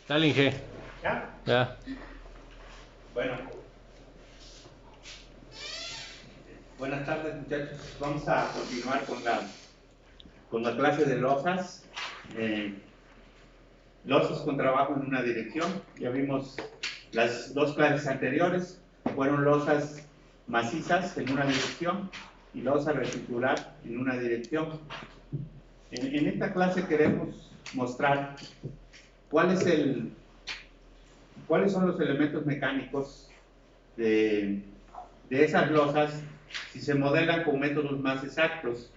Dale, Inge. ¿Ya? Ya. Bueno, buenas tardes muchachos. Vamos a continuar con la clase de losas. Losas con trabajo en una dirección. Ya vimos las dos clases anteriores. Fueron losas macizas en una dirección y losa reticular en una dirección. En esta clase queremos mostrar cuáles son los elementos mecánicos de esas losas si se modelan con métodos más exactos,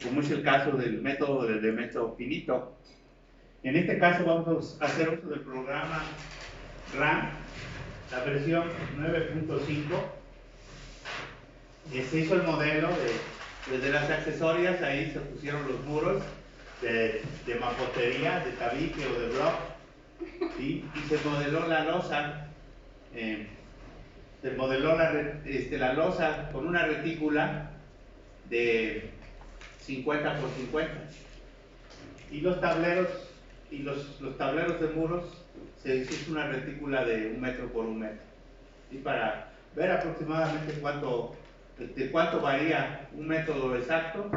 como es el caso del método del elemento finito. En este caso vamos a hacer uso del programa RAM, la versión 9.5. Se hizo el modelo desde las accesorias, ahí se pusieron los muros de mampostería, de tabique o de block, ¿sí? Y se modeló la losa. Se modeló la losa con una retícula de 50 por 50 y los tableros los tableros de muros se hizo una retícula de 1 metro por 1 metro, y para ver aproximadamente cuánto varía un método exacto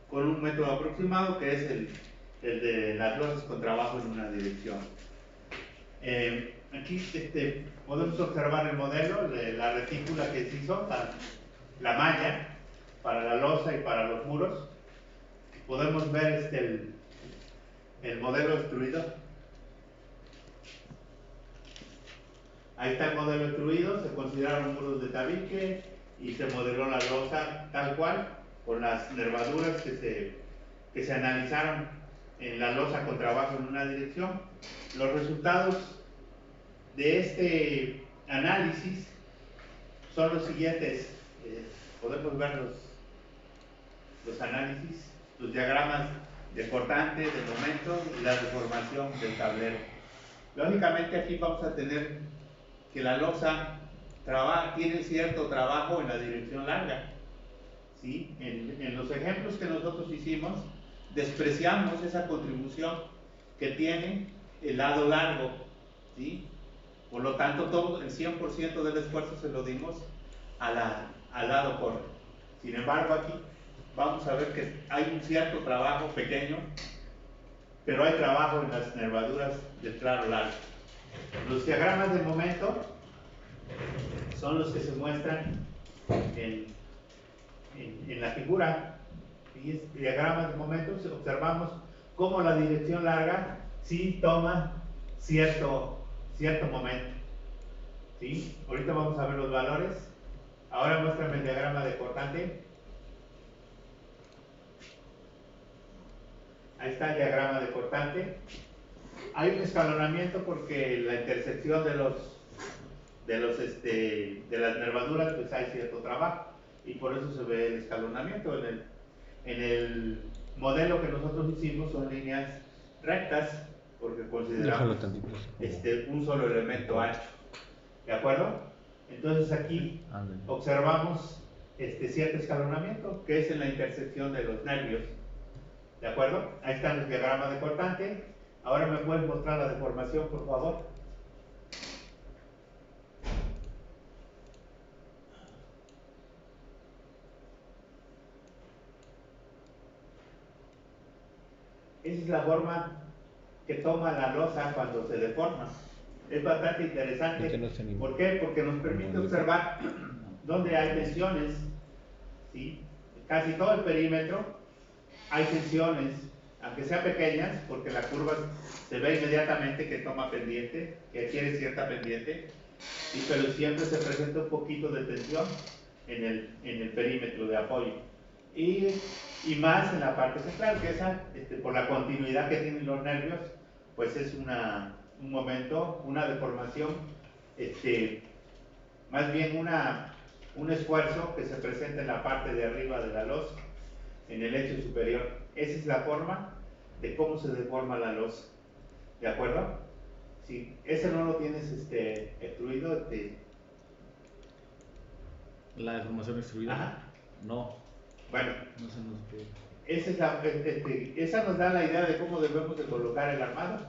con un método aproximado, que es el de las losas con trabajo en una dirección. Aquí podemos observar el modelo de la retícula que se hizo, la malla para la losa y para los muros. Podemos ver el modelo extruido. Ahí está el modelo extruido, se consideraron muros de tabique y se modeló la losa tal cual, con las nervaduras que se analizaron en la losa con trabajo en una dirección. Los resultados de este análisis son los siguientes. Podemos ver los análisis, los diagramas de cortante, de momento y la deformación del tablero. Lógicamente aquí vamos a tener que la losa tiene cierto trabajo en la dirección larga, ¿sí? En los ejemplos que nosotros hicimos, despreciamos esa contribución que tiene el lado largo, ¿sí? Por lo tanto, todo el 100% del esfuerzo se lo dimos al lado corto. Sin embargo, aquí vamos a ver que hay un cierto trabajo pequeño, pero hay trabajo en las nervaduras del claro largo. Los diagramas de momento son los que se muestran en la figura. Y diagramas de momento observamos cómo la dirección larga sí toma cierto momento, ¿sí? Ahorita vamos a ver los valores. Ahora muéstrame el diagrama de cortante. Ahí está el diagrama de cortante. Hay un escalonamiento porque la intersección de las nervaduras, pues hay cierto trabajo, y por eso se ve el escalonamiento. En el modelo que nosotros hicimos son líneas rectas, porque consideramos un solo elemento ancho. ¿De acuerdo? Entonces aquí observamos cierto escalonamiento, que es en la intersección de los nervios. ¿De acuerdo? Ahí están los diagramas de cortante. Ahora me puedes mostrar la deformación, por favor. Esa es la forma que toma la losa cuando se deforma. Es bastante interesante. ¿Por qué? Porque nos permite observar dónde hay tensiones, ¿sí? Casi todo el perímetro hay tensiones, aunque sean pequeñas, porque la curva se ve inmediatamente que toma pendiente, que adquiere cierta pendiente, pero siempre se presenta un poquito de tensión en el perímetro de apoyo. Y más en la parte central, que esa, por la continuidad que tienen los nervios, pues es un momento, una deformación, más bien un esfuerzo que se presenta en la parte de arriba de la losa, en el eje superior. Esa es la forma de cómo se deforma la losa. ¿De acuerdo? Si ese no lo tienes extruido, ¿La deformación extruida? Ajá. No. Bueno, No se nos ve. esa nos da la idea de cómo debemos de colocar el armado.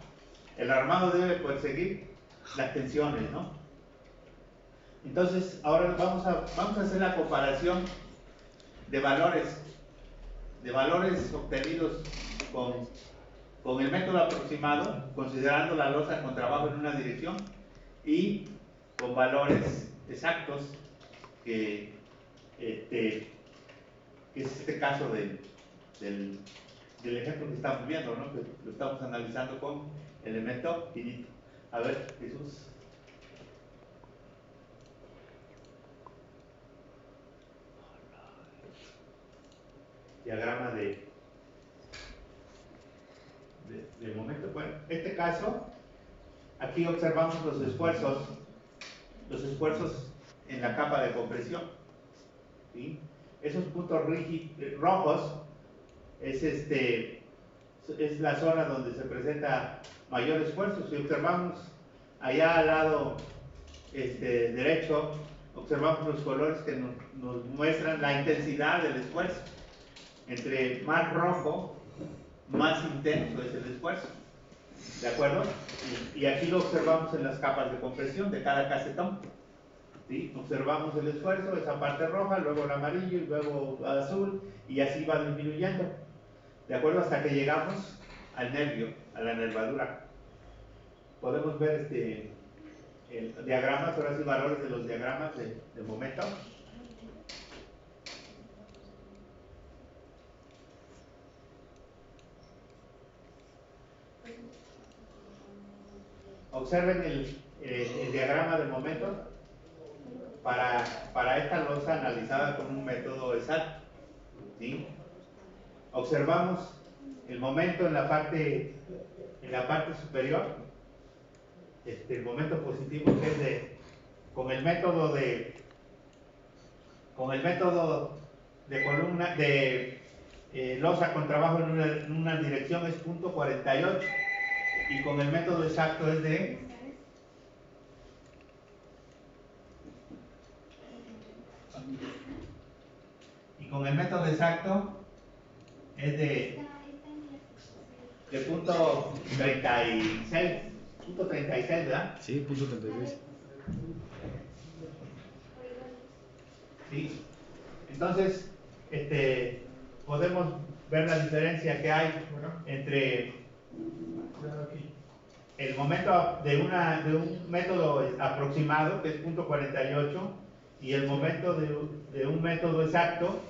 El armado debe perseguir las tensiones, ¿no? Entonces, ahora vamos a hacer la comparación de valores obtenidos con el método aproximado, considerando la losa con trabajo en una dirección, y con valores exactos, que es este caso del ejemplo que estamos viendo, ¿no? Que lo estamos analizando con elemento finito. A ver, Jesús. Diagrama de momento. Bueno, este caso, aquí observamos los esfuerzos en la capa de compresión, ¿sí? Esos puntos rojos es la zona donde se presenta mayor esfuerzo. Si observamos allá al lado derecho, observamos los colores que nos muestran la intensidad del esfuerzo. Entre más rojo, más intenso es el esfuerzo, ¿de acuerdo? Y aquí lo observamos en las capas de compresión de cada casetón, ¿sí? Observamos el esfuerzo, esa parte roja, luego el amarillo y luego el azul, y así va disminuyendo, ¿de acuerdo? Hasta que llegamos al nervio, a la nervadura. Podemos ver el diagrama, ahora sí, valores de los diagramas de momento. Observen el diagrama del momento para esta losa analizada con un método exacto, ¿sí? Observamos el momento en la parte superior, el momento positivo, que es con el método de columna losa con trabajo en una dirección es punto 48, y con el método exacto es de punto 36, ¿verdad? Sí, punto 36. ¿Sí? Entonces, podemos ver la diferencia que hay entre el momento de un método aproximado, que es punto 48, y el momento de un método exacto,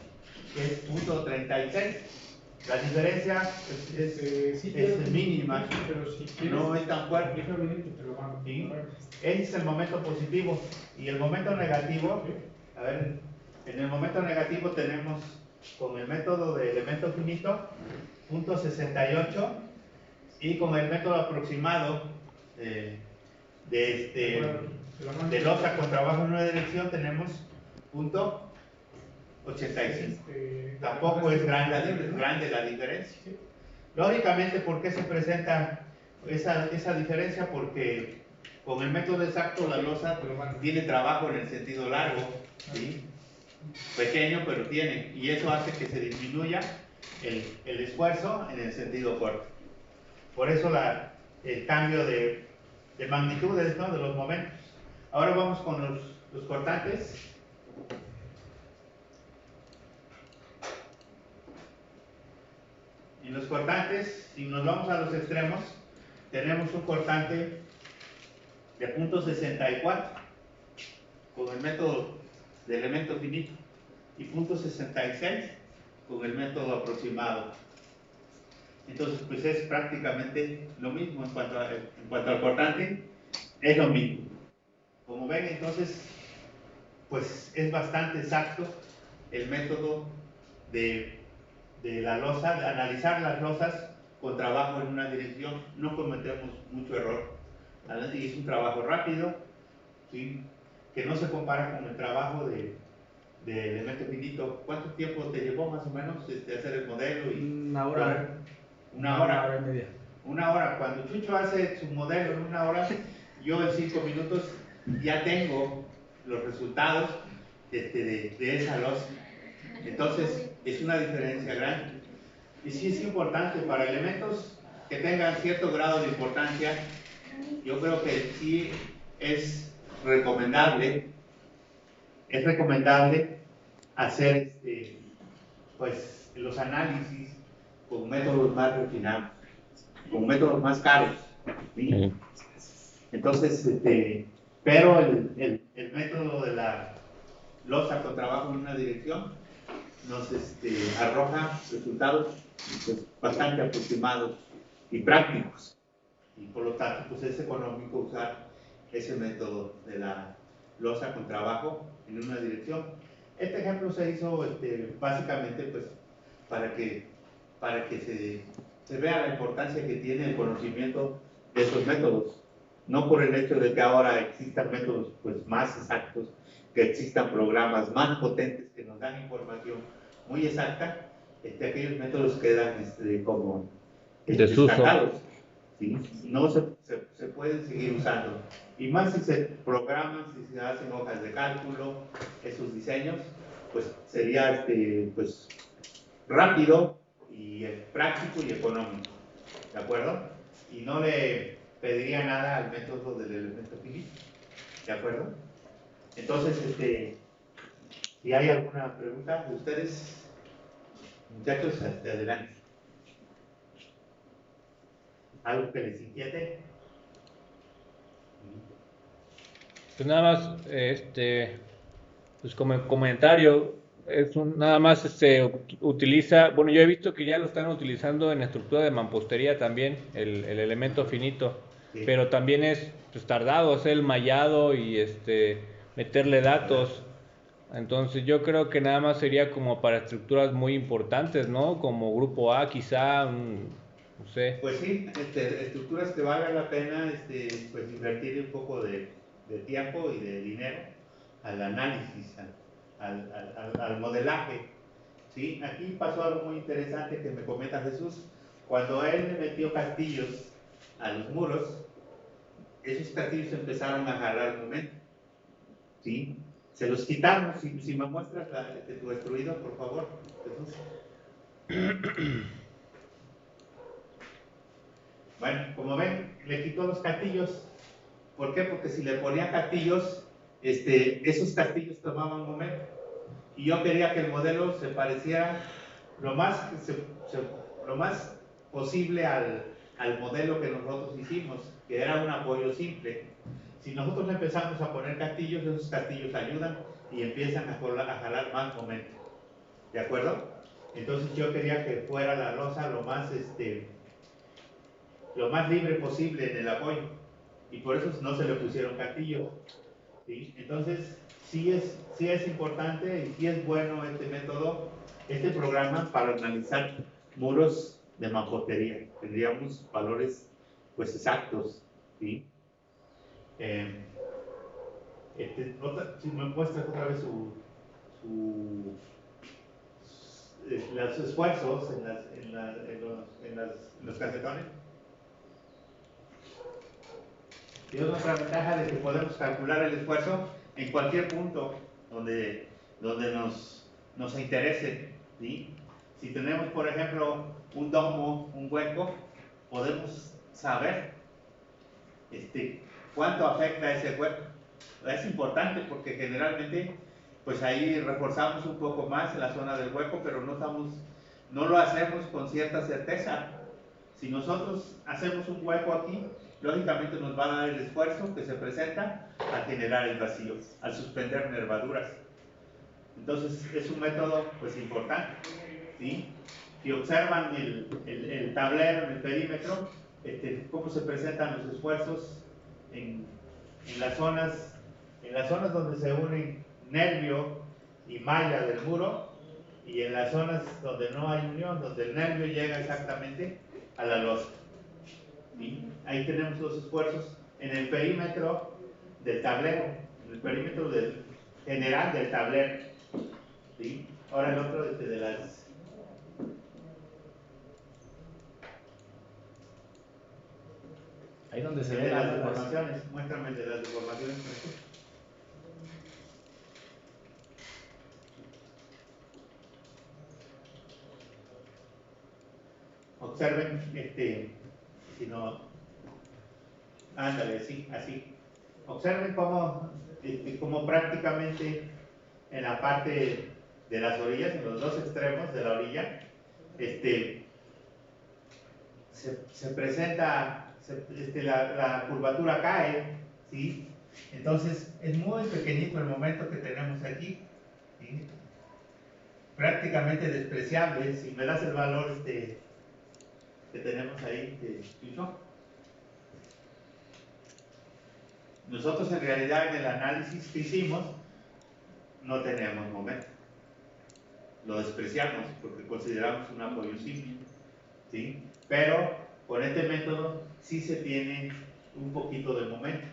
que es punto 36. La diferencia es mínima, pero si quieres, no es tan fuerte. ¿Sí? Ese es el momento positivo. Y el momento negativo, a ver, en el momento negativo tenemos con el método de elemento finito, punto 68, y con el método aproximado de losa con trabajo en una dirección tenemos punto 85. Tampoco es grande la diferencia. Lógicamente, ¿por qué se presenta esa diferencia? Porque con el método exacto la losa tiene trabajo en el sentido largo, ¿sí? Pequeño, pero tiene, y eso hace que se disminuya el esfuerzo en el sentido corto. Por eso el cambio de magnitudes, ¿no?, de los momentos. Ahora vamos con los cortantes. En los cortantes, si nos vamos a los extremos, tenemos un cortante de punto 64 con el método de elemento finito y punto 66 con el método aproximado. Entonces, pues es prácticamente lo mismo en cuanto al cortante, es lo mismo. Como ven, entonces, pues es bastante exacto el método de la losa, de analizar las losas con trabajo en una dirección. No cometemos mucho error, ¿vale? Y es un trabajo rápido, ¿sí?, que no se compara con el trabajo de elemento finito. ¿Cuánto tiempo te llevó más o menos hacer el modelo? Una hora. Una hora. Una hora y media. Una hora. Cuando Chucho hace su modelo en una hora, yo en 5 minutos ya tengo los resultados de esa losa. Entonces, es una diferencia grande. Y sí es importante para elementos que tengan cierto grado de importancia, yo creo que sí es recomendable, hacer pues los análisis con métodos más refinados, con métodos más caros, ¿sí? Entonces, pero el método de la losa con trabajo en una dirección nos arroja resultados pues, bastante aproximados y prácticos, y por lo tanto pues es económico usar ese método de la losa con trabajo en una dirección. Este ejemplo se hizo básicamente pues para que se vea la importancia que tiene el conocimiento de esos métodos, no por el hecho de que ahora existan métodos pues más exactos, que existan programas más potentes que nos dan información muy exacta, aquellos métodos quedan como Desuso. descartados, ¿sí? No se pueden seguir usando, y más si se programan, si se hacen hojas de cálculo, esos diseños, pues sería pues rápido y práctico y económico, ¿de acuerdo? Y no le pediría nada al método del elemento finito, ¿de acuerdo? Entonces, si hay alguna pregunta de ustedes, muchachos, adelante. ¿Algo que les inquiete? Pues nada más, pues como comentario, nada más se utiliza, bueno, yo he visto que ya lo están utilizando en la estructura de mampostería también, el elemento finito, Sí. pero también es pues, tardado hacer el mallado y meterle datos. Entonces yo creo que nada más sería como para estructuras muy importantes, ¿no? Como grupo A quizá, no sé. Pues sí, estructuras que valgan la pena pues invertir un poco de tiempo y de dinero al análisis, al modelaje. ¿Sí? Aquí pasó algo muy interesante que me comenta Jesús. Cuando él le metió castillos a los muros, esos castillos empezaron a agarrar momento. ¿Sí? Se los quitamos. Si me muestras tu destruido, por favor, Jesús. Bueno, como ven, le quitó los castillos. ¿Por qué? Porque si le ponía castillos, esos castillos tomaban momento. Y yo quería que el modelo se pareciera lo más, lo más posible al modelo que nosotros hicimos, que era un apoyo simple. Si nosotros empezamos a poner castillos, esos castillos ayudan y empiezan a jalar más momento. ¿De acuerdo? Entonces yo quería que fuera la losa lo más libre posible en el apoyo, y por eso no se le pusieron castillos, ¿sí? Entonces sí es importante y sí es bueno este método, este programa para analizar muros de mampostería. Tendríamos valores pues exactos, ¿sí? Si me muestras otra vez los esfuerzos en los casetones. Y es otra ventaja de que podemos calcular el esfuerzo en cualquier punto donde nos interese, ¿sí? Si tenemos, por ejemplo, un domo, un hueco, podemos saber cuánto afecta ese hueco. Es importante porque generalmente, pues ahí reforzamos un poco más en la zona del hueco, pero no lo hacemos con cierta certeza. Si nosotros hacemos un hueco aquí, lógicamente nos va a dar el esfuerzo que se presenta al generar el vacío, al suspender nervaduras. Entonces es un método pues importante, ¿sí? Si observan el tablero en el perímetro, cómo se presentan los esfuerzos en las zonas donde se unen nervio y malla del muro, y en las zonas donde no hay unión, donde el nervio llega exactamente a la losa. ¿Sí? Ahí tenemos los esfuerzos en el perímetro del tablero, en el perímetro general del tablero. ¿Sí? Ahora el otro de las... Ahí donde se el ve de las las deformaciones, muéstrame el de las deformaciones. Observen, si no, Ándale, así, así. Observen cómo prácticamente en la parte de las orillas, en los dos extremos de la orilla, se presenta, la curvatura cae, ¿sí? Entonces es muy pequeñito el momento que tenemos aquí, ¿sí? Prácticamente despreciable. Si me das el valor que tenemos ahí, Chucho. Nosotros en realidad en el análisis que hicimos no tenemos momento. Lo despreciamos porque consideramos un apoyo simple, ¿sí? Pero con este método sí se tiene un poquito de momento.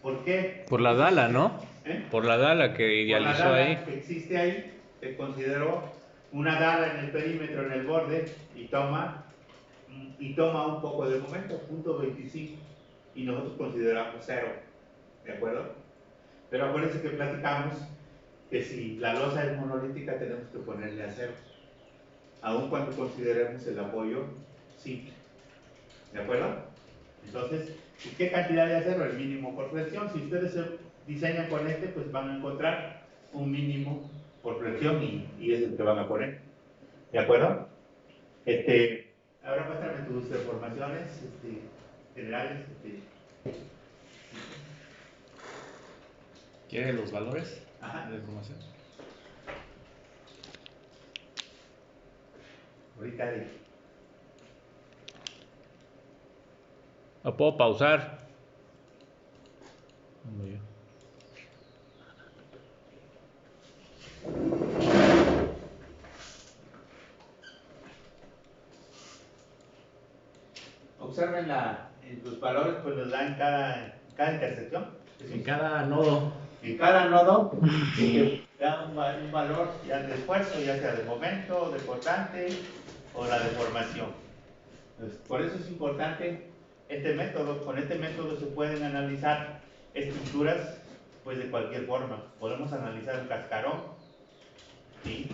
¿Por qué? Por la Dala, ¿no? Por la Dala que idealizó por la Dala ahí. que existe ahí, se consideró una Dala en el perímetro, en el borde, y toma un poco de momento, 0.25, y nosotros consideramos 0, ¿de acuerdo? Pero acuérdense que platicamos que si la losa es monolítica tenemos que ponerle a 0, aun cuando consideremos el apoyo simple, ¿de acuerdo? Entonces, ¿qué cantidad de acero? El mínimo por flexión. Si ustedes se diseñan con pues van a encontrar un mínimo por flexión y es el que van a poner, ¿de acuerdo? Ahora muéstrame tus deformaciones generales. ¿Quiere los valores Ajá. de deformación? Ahorita ¿Lo puedo pausar? Muy bien. observen los valores, pues los da en cada intersección. En cada nodo. En cada nodo da un valor ya de esfuerzo, ya sea de momento, de cortante o la deformación. Entonces, por eso es importante este método. Con este método se pueden analizar estructuras pues de cualquier forma. Podemos analizar un cascarón, ¿sí?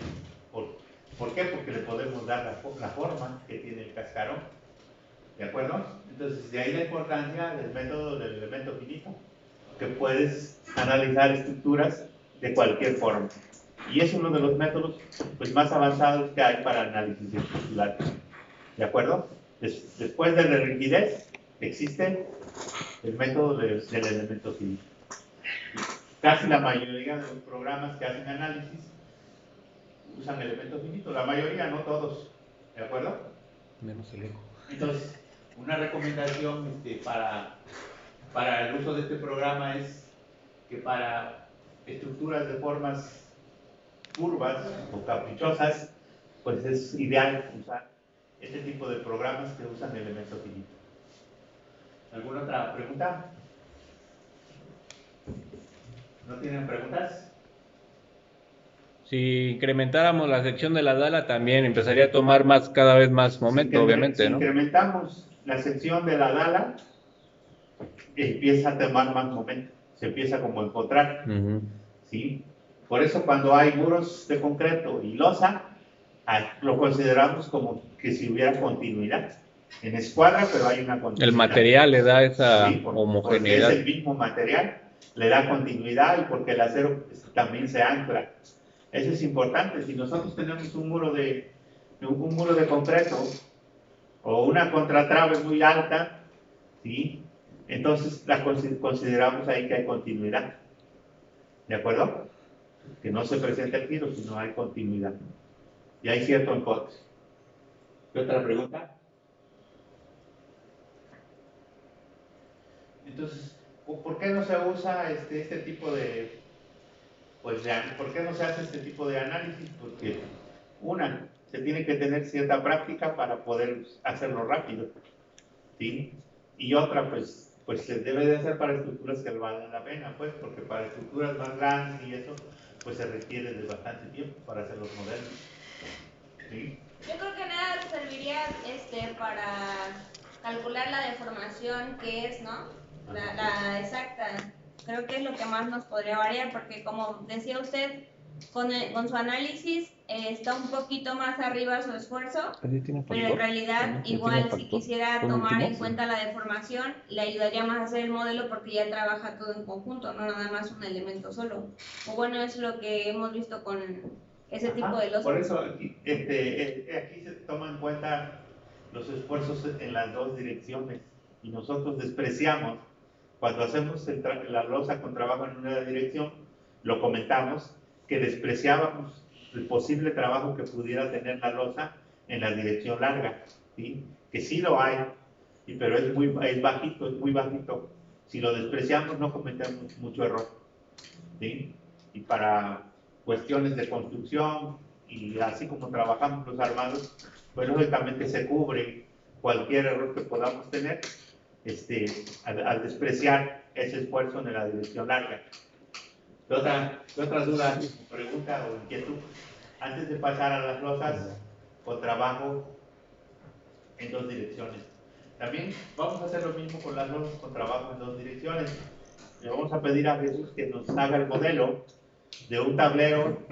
¿Por qué? Porque le podemos dar la forma que tiene el cascarón, ¿de acuerdo? Entonces, de ahí la importancia del método del elemento finito, que puedes analizar estructuras de cualquier forma. Y es uno de los métodos pues, más avanzados que hay para análisis estructural, ¿de acuerdo? Después de la rigidez, existe el método del elemento finito. Casi la mayoría de los programas que hacen análisis usan elemento finito, la mayoría, no todos, ¿de acuerdo? Menos el eco. Entonces, una recomendación para el uso de este programa es que para estructuras de formas curvas o caprichosas, pues es ideal usar este tipo de programas que usan elemento finito. ¿Alguna otra pregunta? ¿No tienen preguntas? Si incrementáramos la sección de la Dala también empezaría a tomar cada vez más momento, obviamente, si ¿no? incrementamos la sección de la Dala, empieza a tomar más momento, se empieza como a empotrar, ¿sí? Por eso cuando hay muros de concreto y losa, lo consideramos como que si hubiera continuidad. En escuadra, pero hay una continuidad. El material le da esa Sí, homogeneidad. porque es el mismo material, le da continuidad y porque el acero también se ancla. Eso es importante. Si nosotros tenemos un muro de concreto o una contratrave muy alta, ¿sí? Entonces consideramos ahí que hay continuidad. ¿De acuerdo? Que no se presenta el giro, sino hay continuidad. Y hay cierto enfoque. ¿Qué otra pregunta? Entonces, ¿por qué no se usa este tipo de, por qué no se hace este tipo de análisis? Porque se tiene que tener cierta práctica para poder hacerlo rápido, ¿sí? Y otra, pues se debe de hacer para estructuras que valgan la pena, pues, porque para estructuras más grandes y eso, pues se requiere de bastante tiempo para hacer los modelos, ¿sí? Yo creo que nada serviría para calcular la deformación que es, ¿no? La exacta. Creo que es lo que más nos podría variar, porque como decía usted, con su análisis está un poquito más arriba su esfuerzo, pero en realidad igual si quisiera tomar en cuenta la deformación, le ayudaría más a hacer el modelo porque ya trabaja todo en conjunto, no nada más un elemento solo. O bueno, es lo que hemos visto con ese tipo de losas. Por eso aquí se toma en cuenta los esfuerzos en las dos direcciones y nosotros despreciamos cuando hacemos la losa con trabajo en una dirección, lo comentamos, que despreciábamos el posible trabajo que pudiera tener la losa en la dirección larga, ¿sí? Que sí lo hay, pero es muy bajito. Si lo despreciamos no cometemos mucho error, ¿sí? Y para cuestiones de construcción y así como trabajamos los armados, pues lógicamente se cubre cualquier error que podamos tener al despreciar ese esfuerzo en la dirección larga. ¿Qué otra duda, pregunta o inquietud? Antes de pasar a las losas con trabajo en dos direcciones. También vamos a hacer lo mismo con las losas con trabajo en dos direcciones. Le vamos a pedir a Jesús que nos haga el modelo de un tablero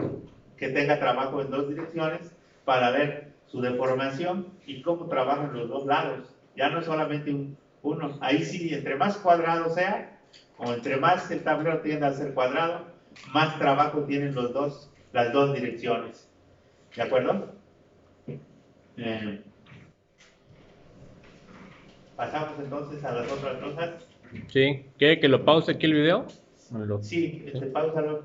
que tenga trabajo en dos direcciones para ver su deformación y cómo trabajan los dos lados. Ya no es solamente uno. Ahí sí, entre más cuadrado sea, o entre más el tablero tienda a ser cuadrado, más trabajo tienen las dos direcciones. ¿De acuerdo? Pasamos entonces a las otras cosas. Sí, ¿quiere que lo pause aquí el video? Sí, pausalo.